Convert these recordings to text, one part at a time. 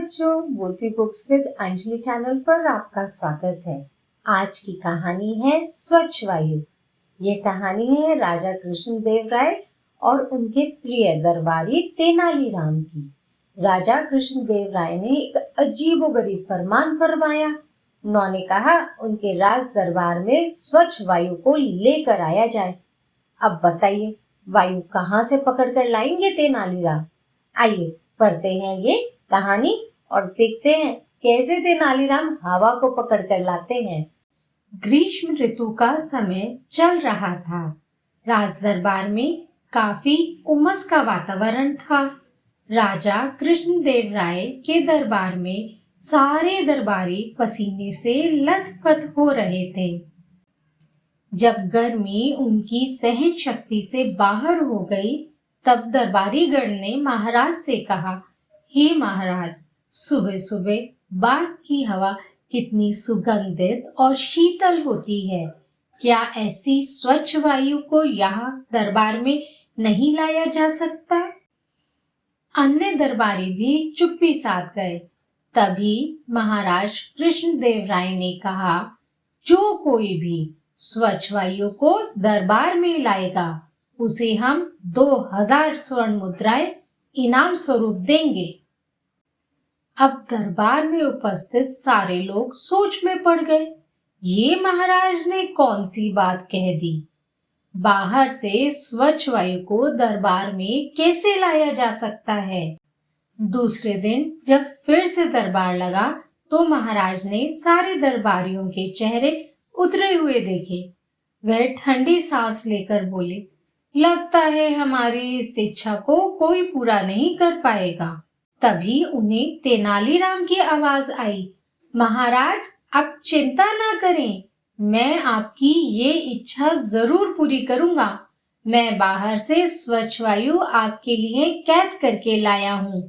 बच्चों, बोलती books with Anjali channel पर आपका स्वागत है। आज की कहानी है स्वच्छ वायु। ये कहानी है राजा कृष्णदेव राय और उनके प्रिय दरबारी तेनालीराम की। राजा कृष्णदेव राय ने एक अजीबोगरीब फरमान फरमाया। उन्होंने कहा उनके राज दरबार में स्वच्छ वायु को लेकर आया जाए। अब बताइए, वायु कहाँ से पकड़ कर लाएंगे तेनालीराम? आइए पढ़ते हैं ये कहानी और देखते हैं कैसे तेनालीराम हवा को पकड़ कर लाते हैं। ग्रीष्म ऋतु का समय चल रहा था। राज दरबार में काफी उमस का वातावरण था। राजा कृष्णदेव राय के दरबार में सारे दरबारी पसीने से लथपथ हो रहे थे। जब गर्मी उनकी सहन शक्ति से बाहर हो गई, तब दरबारी गण ने महाराज से कहा, हे महाराज, सुबह सुबह बाग की हवा कितनी सुगंधित और शीतल होती है। क्या ऐसी स्वच्छ वायु को यहाँ दरबार में नहीं लाया जा सकता? अन्य दरबारी भी चुप्पी साध गए। तभी महाराज कृष्णदेव राय ने कहा, जो कोई भी स्वच्छ वायु को दरबार में लाएगा, उसे हम 2000 स्वर्ण मुद्राएं इनाम स्वरूप देंगे। अब दरबार में उपस्थित सारे लोग सोच में पड़ गए। ये महाराज ने कौन सी बात कह दी? बाहर से स्वच्छ वायु को दरबार में कैसे लाया जा सकता है? दूसरे दिन जब फिर से दरबार लगा, तो महाराज ने सारे दरबारियों के चेहरे उतरे हुए देखे। वह ठंडी सांस लेकर बोले, लगता है हमारी इस इच्छा को कोई पूरा नहीं कर पाएगा। तभी उन्हें तेनालीराम की आवाज आई, महाराज, आप चिंता ना करें, मैं आपकी ये इच्छा जरूर पूरी करूंगा। मैं बाहर से स्वच्छ वायु आपके लिए कैद करके लाया हूँ।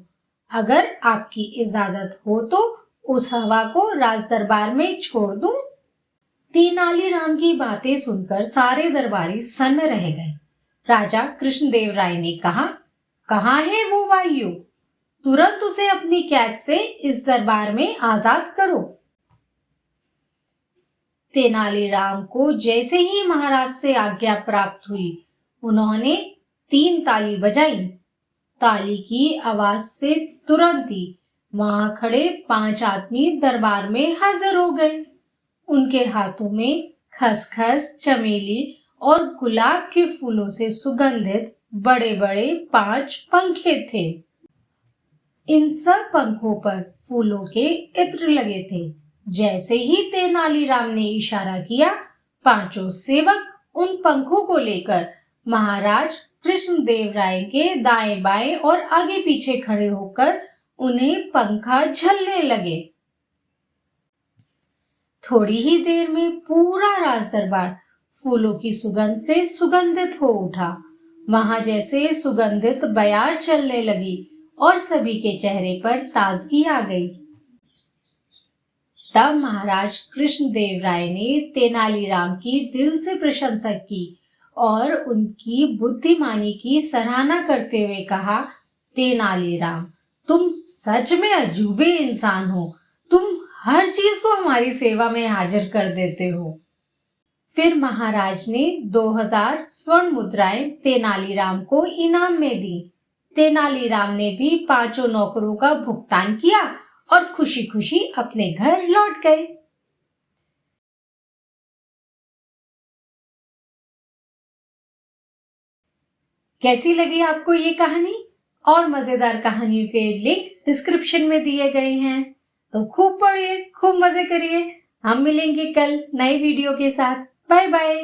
अगर आपकी इजाजत हो तो उस हवा को राज दरबार में छोड़ दूं। तेनालीराम की बातें सुनकर सारे दरबारी सन्न रह गए। राजा कृष्णदेव राय ने कहा, कहाँ है वो वायु? तुरंत उसे अपनी कैद से इस दरबार में आजाद करो। तेनालीराम को जैसे ही महाराज से आज्ञा प्राप्त हुई, उन्होंने 3 ताली बजाई। ताली की आवाज से तुरंत ही वहां खड़े 5 आदमी दरबार में हाजिर हो गए। उनके हाथों में खसखस, चमेली और गुलाब के फूलों से सुगंधित बड़े बड़े 5 पंखे थे। इन सब पंखों पर फूलों के इत्र लगे थे। जैसे ही तेनालीराम ने इशारा किया, 5 सेवक उन पंखों को लेकर महाराज कृष्णदेव राय के दाएं बाएं और आगे पीछे खड़े होकर उन्हें पंखा झलने लगे। थोड़ी ही देर में पूरा राज दरबार फूलों की सुगंध से सुगंधित हो उठा। वहां जैसे सुगंधित बयार चलने लगी और सभी के चेहरे पर ताजगी आ गई। तब महाराज कृष्णदेव राय ने तेनालीराम की दिल से प्रशंसा की और उनकी बुद्धिमानी की सराहना करते हुए कहा, तेनालीराम, तुम सच में अजूबे इंसान हो। तुम हर चीज को हमारी सेवा में हाजिर कर देते हो। फिर महाराज ने 2000 स्वर्ण मुद्राएं तेनालीराम को इनाम में दी। तेनालीराम ने भी 5 नौकरों का भुगतान किया और खुशी खुशी अपने घर लौट गए। कैसी लगी आपको ये कहानी? और मजेदार कहानियों के लिंक डिस्क्रिप्शन में दिए गए हैं, तो खूब पढ़िए, खूब मजे करिए। हम मिलेंगे कल नए वीडियो के साथ। Bye bye.